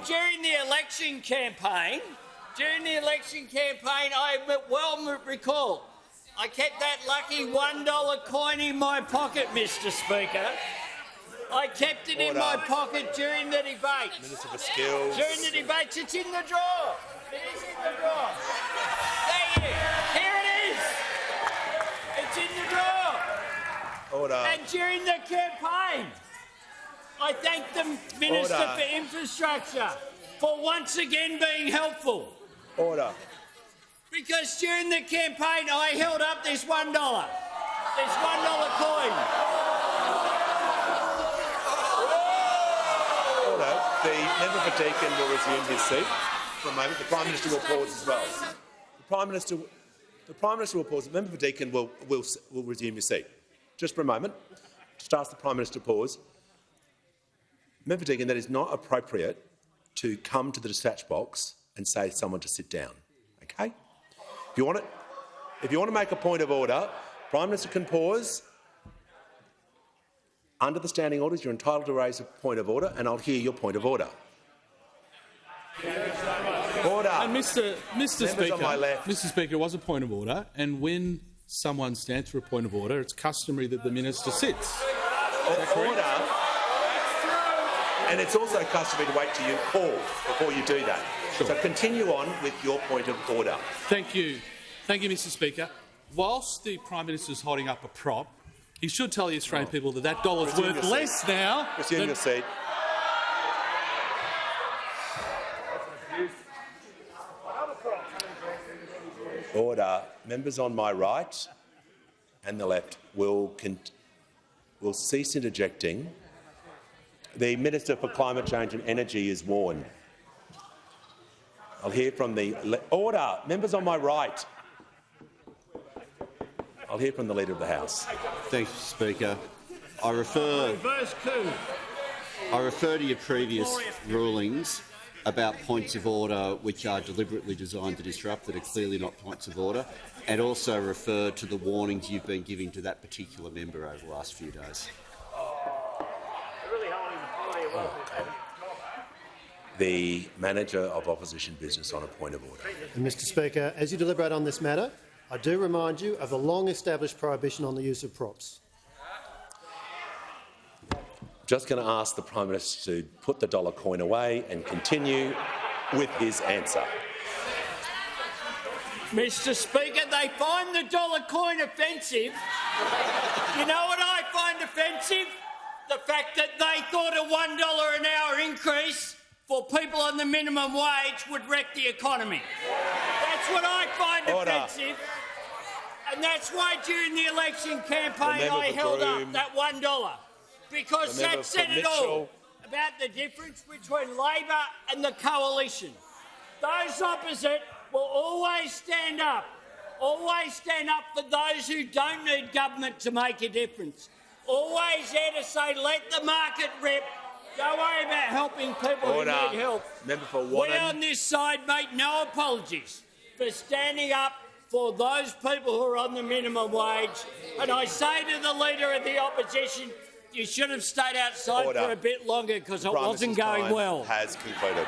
During the election campaign, I well recall, I kept that lucky $1 coin in my pocket, Mr. Speaker. I kept it in my pocket during the debates. Minister for Skills. During the debates, it's in the drawer. It is in the drawer. Thank you. Here it is. It's in the drawer. Order. And during the campaign, I thank the Minister for Infrastructure for once again being helpful. Order. Because during the campaign, I held up this $1 coin. The member for Deakin will resume his seat for a moment. The Prime Minister will pause as well. The Prime Minister will pause. The member for Deakin will resume his seat. Just for a moment. Just ask the Prime Minister to pause. Member for Deakin, that is not appropriate to come to the dispatch box and say to someone to sit down. Okay? If you want to make a point of order, Prime Minister can pause. Under the standing orders, you're entitled to raise a point of order, and I'll hear your point of order. Order. And Mr. Speaker, on my left. Mr. Speaker, it was a point of order, and when someone stands for a point of order, it's customary that the minister sits. Order. And it's also customary to wait till you call before you do that. Sure. So continue on with your point of order. Thank you, Mr. Speaker. Whilst the Prime Minister is holding up a prop, he should tell the Australian people that that dollar's worth less now. Resume your seat. Order. Members on my right and the left will cease interjecting. The Minister for Climate Change and Energy is warned. I'll hear from the order. Members on my right. I'll hear from the Leader of the House. Thanks, Speaker. I refer to your previous rulings about points of order which are deliberately designed to disrupt, that are clearly not points of order, and also refer to the warnings you've been giving to that particular member over the last few days. The Manager of Opposition Business on a point of order. And Mr. Speaker, as you deliberate on this matter, I do remind you of the long-established prohibition on the use of props. Just going to ask the Prime Minister to put the dollar coin away and continue with his answer. Mr. Speaker, they find the dollar coin offensive. You know what I find offensive? The fact that they thought a $1 an hour increase for people on the minimum wage would wreck the economy. That's what I find offensive. And that's why during the election campaign I held up that $1, because that said it all about the difference between Labor and the coalition. Those opposite will always stand up for those who don't need government to make a difference. Always there to say, let the market rip. Don't worry about helping people who need help. We on this side make no apologies for standing up for those people who are on the minimum wage. And I say to the Leader of the Opposition, you should have stayed outside for a bit longer because it wasn't going well. Has concluded.